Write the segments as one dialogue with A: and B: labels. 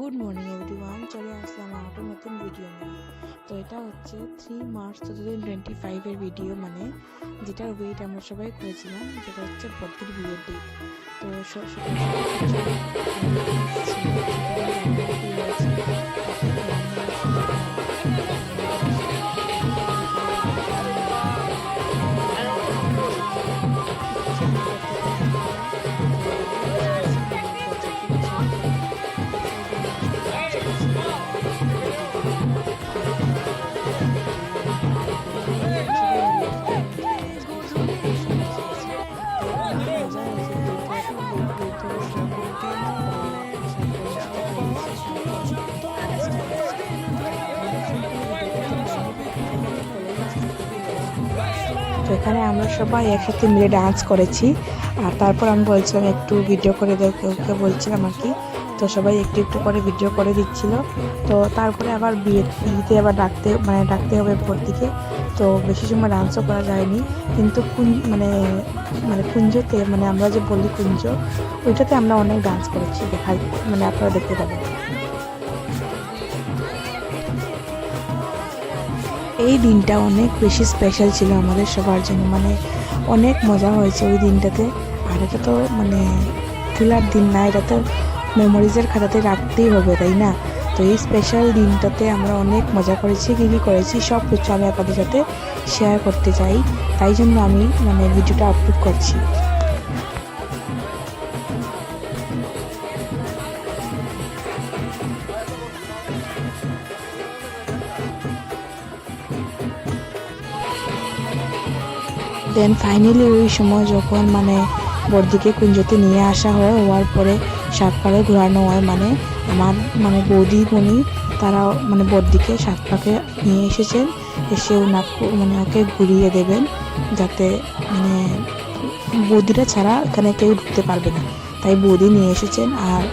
A: Good morning everyone, চলে আসলাম একটা নতুন ভিডিও নিয়ে। তো এটা হচ্ছে 3 মার্চ 2025 এর ভিডিও, মানে যেটার ওয়েট আমরা সবাই করেছিলাম, যেটা হচ্ছে বদ্রির বিয়ের ডেট। তো তো এখানে আমরা সবাই একসাথে মিলে ডান্স করেছি। আর তারপর আমি বলছিলাম একটু ভিডিও করে ওকে বলছিলাম আর কি। তো সবাই একটু একটু করে ভিডিও করে দিচ্ছিল। তো তারপরে আবার বিয়েতে আবার ডাকতে হবে দিকে। তো বেশি সময় ডান্সও করা যায়নি, কিন্তু কুঞ্জতে, মানে আমরা যে বলি কুঞ্জ, ওইটাতে আমরা অনেক ডান্স করেছি, আপনারা দেখতে পাবেন। এই দিনটা অনেক বেশি স্পেশাল ছিল আমাদের সবার জন্য, মানে অনেক মজা হয়েছে ওই দিনটাতে। আর এটা তো ভুলার দিন না, এটা তো মেমোরিজের খাতাতে রাখতেই হবে, তাই না? তো এই স্পেশাল দিনটাতে আমরা অনেক মজা করেছি, কী করেছি সব কিছু আমি আপনাদের সাথে শেয়ার করতে চাই, তাই জন্য আমি ভিডিওটা আপলোড করছি। দেন ফাইনালি ওই সময় যখন বড়দিকে কুঞ্জতে নিয়ে আসা হয়, হওয়ার পরে 7 পাকে ঘোরানো হয়, আমার বৌদিমণি তারা বড়দিকে 7 পাকে নিয়ে এসেছেন, এসে ওকে ঘুরিয়ে দেবেন, যাতে বৌদিরা ছাড়া এখানে কেউ ঢুকতে পারবে না, তাই বৌদি নিয়ে এসেছেন। আর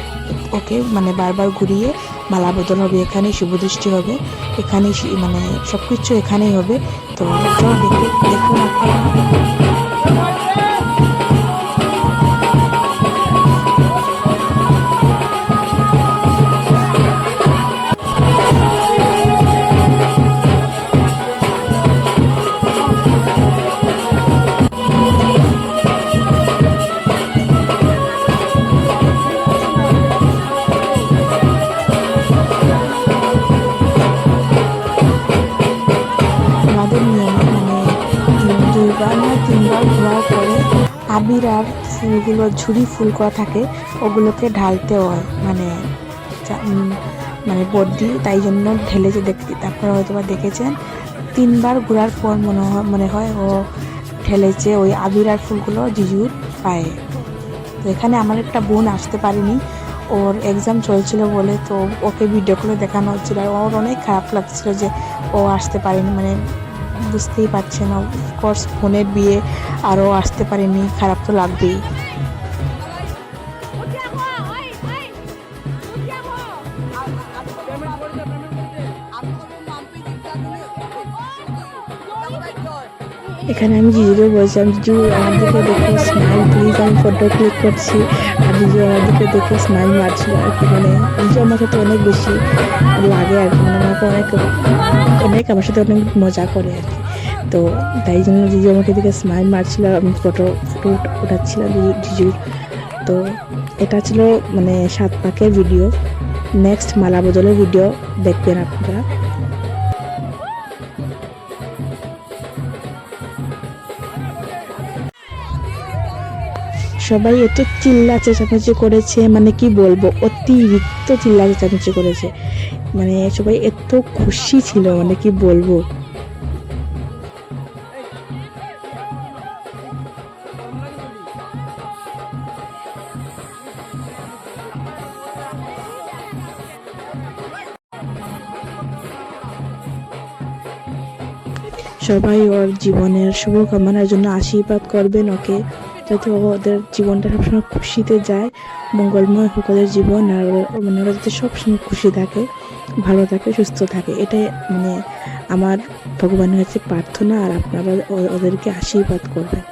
A: ওকে বারবার ঘুরিয়ে মালা বদল হবে, এখানেই শুভদৃষ্টি হবে, এখানেই সব কিছু এখানেই হবে। তো দেখুন তিনবার ঘোরার পরে আবির আর ফুলগুলো, ঝুড়ি ফুল করা থাকে, ওগুলোকে ঢালতে হয় বদ্রি, তাই জন্য ঢেলেছে দেখতে। তারপরে হয়তো বা দেখেছেন 3বার ঘোরার পর মনে হয় ও ঢেলেছে ওই আবির আর ফুলগুলো জিজুর পায়ে। তো এখানে আমার একটা বোন আসতে পারেনি, ওর এক্সাম চলছিল বলে, তো ওকে ভিডিও করে দেখানো হচ্ছিল, আর ওর অনেক খারাপ লাগছিল যে ও আসতে পারেনি, বুঝতেই পারছেন, অফকোর্স বোনের বিয়ে আরও আসতে পারেনি, খারাপ তো লাগবেই। এখানে আমি জিজুকে বলছিলাম, জিজু আমার দিকে দেখে স্মাইল প্লিজ, আমি ফটো ক্লিক করছি। আর জিজু আমার দিকে দেখে স্মাইল মারছিল আর কি, জিজু আমার সাথে অনেক বেশি লাগে আর কি, আমাকে অনেক আমার সাথে অনেক মজা করে আর কি। তো তাই জন্য জিজু আমাকে দিকে স্মাইল মারছিল, আমি ফটো উঠাচ্ছিলাম জিজুর। তো এটা ছিল 7 পাকের ভিডিও। নেক্সট মালা বদলের ভিডিও দেখবেন আপনারা। সবাই এত চিল্লা চেঁচামেচি করেছে, কি বলবো, অতিরিক্ত চিল্লা চেঁচামেচি করেছে, সবাই এত খুশি ছিল, কি বলবো। সবাই ওর জীবনের শুভকামনার জন্য আশীর্বাদ করবেন ওকে, যাতে ওদের জীবনটা সবসময় খুশিতে যায়, মঙ্গলময় হোক ওদের জীবন, আর ওরা যাতে সবসময় খুশি থাকে, ভালো থাকে, সুস্থ থাকে, এটাই আমার ভগবানের কাছে প্রার্থনা। আর আপনারা ওদেরকে আশীর্বাদ করবেন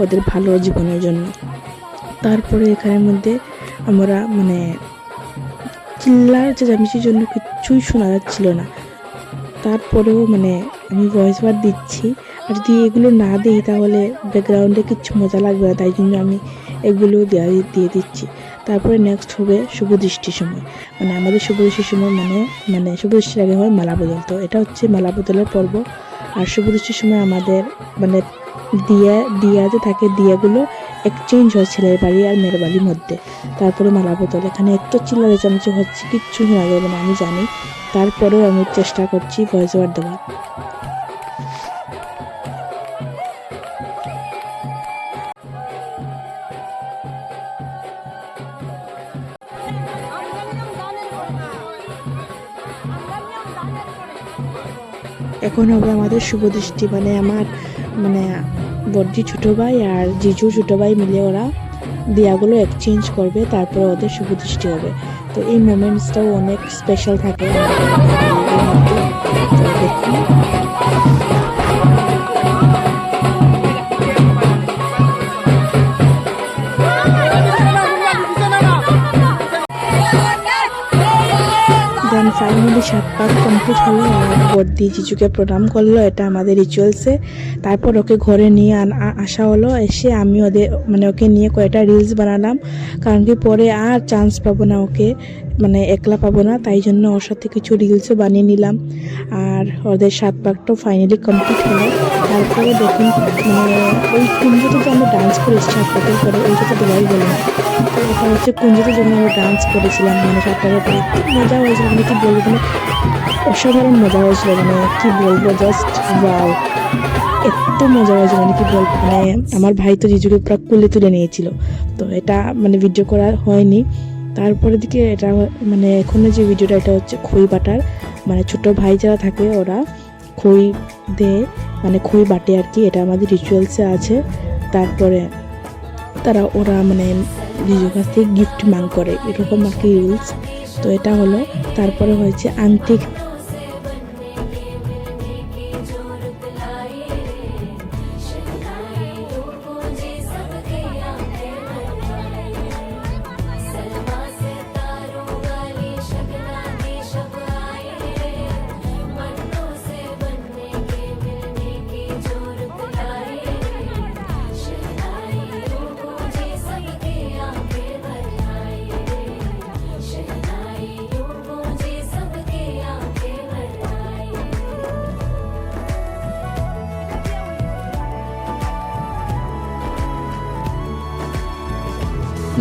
A: ওদের ভালো জীবনের জন্য। তারপরে এখানের মধ্যে আমরা চিল্লার চেঁচামেচির জন্য কিচ্ছুই শোনা যাচ্ছিল না। তারপরেও মানে আমি ভয়েস ওভার দিচ্ছি, আর যদি এগুলো না দিই তাহলে ব্যাকগ্রাউন্ডে কিচ্ছু মজা লাগবে না, তাই জন্য আমি এগুলো দিয়ে দিচ্ছি। তারপরে নেক্সট হবে শুভ দৃষ্টির সময়। মানে আমাদের শুভ দৃষ্টির সময় মানে শুভ দৃষ্টির আগে হয় মালা বদল, তো এটা হচ্ছে মালা বদলের পর্ব। আর শুভ দৃষ্টির সময় আমাদের মানে দিয়া যে থাকে, দিয়াগুলো এক্সচেঞ্জ হয় ছেলের বাড়ি আর মেয়ের বাড়ির মধ্যে। তারপরে মালা বদল, এখানে এত চিল্লা চেঁচামেচি হচ্ছে কিচ্ছু শোনা যাবে না আমি জানি, তারপরেও আমি চেষ্টা করছি ভয়েস ওভার দেওয়ার। এখন হবে আমাদের শুভ দৃষ্টি, মানে আমার মানে বড়জি ছোটো ভাই আর জিজু ছোটো ভাই মিলে ওরা দিয়াগুলো এক্সচেঞ্জ করবে, তারপরে ওদের শুভ দৃষ্টি হবে। তো এই মোমেন্টসটাও অনেক স্পেশাল থাকে। দেন ফাইনালি 7 পাক কমপ্লিট হলো, আর বর্দি জিজুকে প্রণাম করলো, এটা আমাদের রিচুয়ালসে। তারপর ওকে ঘরে নিয়ে আসা হলো। এসে আমি ওকে নিয়ে কয়েকটা রিলস বানালাম, কারণ কি পরে আর চান্স পাবো না, ওকে মানে একলা পাবো না, তাই জন্য ওর সাথে কিছু রিলসও বানিয়ে নিলাম। আর ওদের 7 পাকটাও ফাইনালি কমপ্লিট হলো। তারপরে দেখুন মানে ওই কুঞ্জতে যে আমরা ডান্স করেছি 7 পাকের পরে, ওইটা তো দেওয়াই বলে না, তো এটা হচ্ছে কুঞ্জতে যখন আমরা ডান্স করেছিলাম মানে 7 পাকের পরে, মজা হয়েছিল, মানে কি বলবো, মানে অসাধারণ মজা হয়েছিল, মানে কি বলবো, জাস্ট ওয়াও, এত মজা হয়েছে মানে কি বলবো। মানে আমার ভাই তো জিজুকে পুরো কোলে তুলে নিয়েছিল, তো এটা মানে ভিডিও করা হয়নি। তারপরে দিকে এটা মানে এখনো যে ভিডিওটা, এটা হচ্ছে খই বাটার, মানে ছোট ভাই যারা থাকে ওরা খই দেয়, মানে খই বাটে আর কি, এটা আমাদের রিচুয়ালসে আছে। তারপরে ওরা মানে জিজুর কাছ থেকে গিফট করে, এরকম আর কি রুলস। তো এটা হলো। তারপরে হয়েছে আংটি।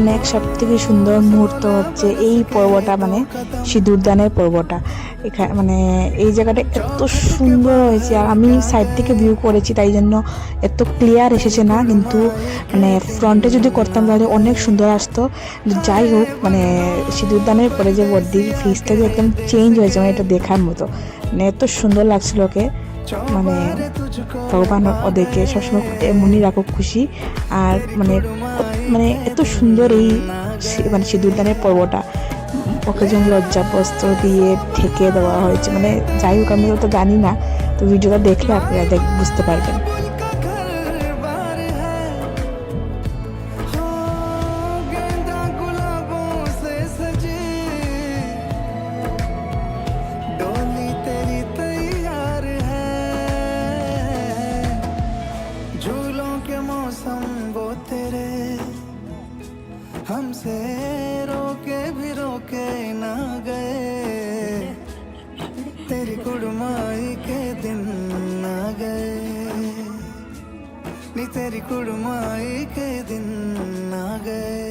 A: নেক্সট সব থেকে সুন্দর মুহূর্ত হচ্ছে এই পর্বটা, মানে সিঁদুরদানের পর্বটা। এখানে মানে এই জায়গাটা এত সুন্দর হয়েছে, আর আমি সাইড থেকে ভিউ করেছি তাই জন্য এত ক্লিয়ার এসেছে না, কিন্তু মানে ফ্রন্টে যদি করতাম তাহলে অনেক সুন্দর আসতো। যাই হোক, মানে সিঁদুরদানের পরে যে বর্দির ফেসটা যে একদম চেঞ্জ হয়েছে, মানে এটা দেখার মতো, মানে এত সুন্দর লাগছিল ওকে। মানে ভগবান ওদেরকে সবসময় এমনই রাখুক খুশি। আর মানে এত সুন্দর এই মানে সিঁদুরদানের পর্বটা, ওকে যেমন লজ্জা বস্ত্র দিয়ে ঢেকে দেওয়া হয়েছে। মানে যাই হোক, আমি তো জানি না, তো ভিডিওটা দেখলে আপনারা বুঝতে পারবেন।
B: हमसे रोके भी रोके ना गए, तेरी कुड़माई के दिन ना गए, नी तेरी कुड़माई के दिन ना गए।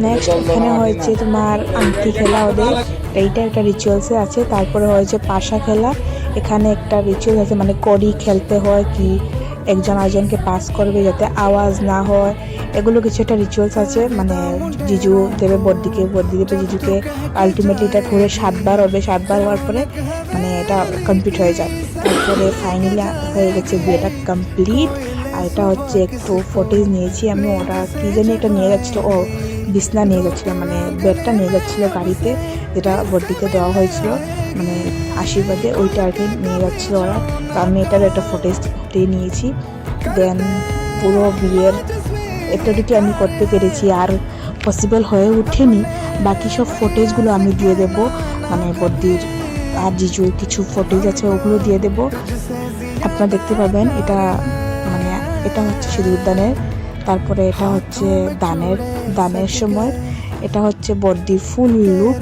A: নেক্সট এখানে হয়েছে তোমার আংটি খেলা, ওদের এইটা একটা রিচুয়ালসে আছে। তারপরে হয়েছে পাশা খেলা, এখানে একটা রিচুয়াল আছে, মানে কড়ি খেলতে হয় কি একজন আরেকজনকে পাস করবে যাতে আওয়াজ না হয়, এগুলো কিছু একটা রিচুয়ালস আছে। মানে জিজু দেবে বর্দিকে, বর্দি দেবে জিজুকে, আলটিমেটলি এটা ঘুরে 7 বার হবে, 7 বার হওয়ার পরে মানে এটা কমপ্লিট হয়ে যায়। তারপরে ফাইনালি হয়ে গেছে বিয়েটা কমপ্লিট। আর এটা হচ্ছে একটু ফুটেজ নিয়েছি আমি, ওরা কী জানি একটা নিয়ে যাচ্ছিলো, ও বিছনা নিয়ে যাচ্ছিলো, মানে বেডটা নিয়ে যাচ্ছিলো গাড়িতে, যেটা বর্দিকে দেওয়া হয়েছিল। মানে আশীর্বাদে ওইটা আর কি নিয়ে যাচ্ছিল ওরা। তো আমি এটার একটা ফুটেজ উঠিয়ে নিয়েছি। দেন পুরো বিয়ের একটা দুটি আমি করতে পেরেছি, আর পসিবল হয়ে ওঠেনি। বাকি সব ফুটেজগুলো আমি দিয়ে দেব, মানে বদ্দির আর জিজুর কিছু ফুটেজ আছে ওগুলো দিয়ে দেব, আপনারা দেখতে পাবেন। এটা মানে এটা হচ্ছে সিঁদুরদানের, তারপরে এটা হচ্ছে দানের সময়, এটা হচ্ছে বদ্দির ফুল লুক,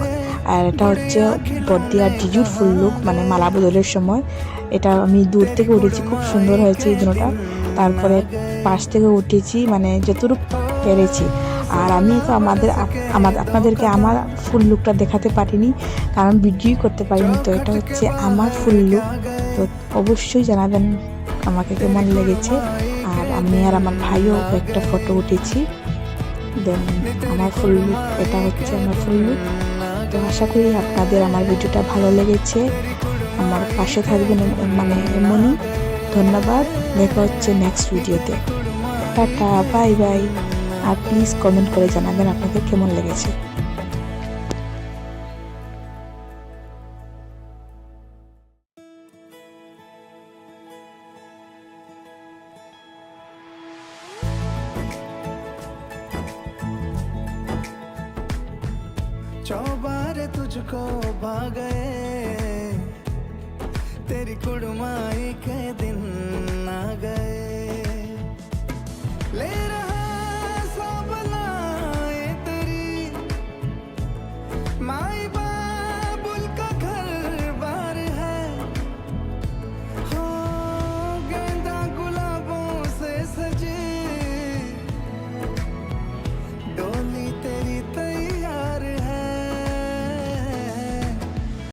A: আর এটা হচ্ছে বদ্দি আর জিজুর ফুল লুক মানে মালা বদলের সময়। এটা আমি দূর থেকে উঠেছি, খুব সুন্দর হয়েছে এই দুটোটা। তারপরে পাশ থেকে উঠেছি, মানে যতটুকু পেরেছি। আর আমি তো আপনাদেরকে আমার ফুল লুকটা দেখাতে পারিনি, কারণ ভিডিও করতে পারিনি। তো এটা হচ্ছে আমার ফুল লুক। তো অবশ্যই জানাবেন আমাকে কেমন লেগেছে। আর আমি আর আমার ভাইও একটা ফটো উঠেছি। দেন আমার ফুল লুক, এটা হচ্ছে আমার ফুল লুক। তো আশা করি আপনাদের আমার ভিডিওটা ভালো লেগেছে। আমার পাশে থাকবেন মানে এমনই। ধন্যবাদ, দেখা হচ্ছে নেক্সট ভিডিওতে। Tata, bye bye. আর প্লিজ কমেন্ট করে জানাবেন আপনাদের কেমন লেগেছে।
B: चौबारे तुझको भा गए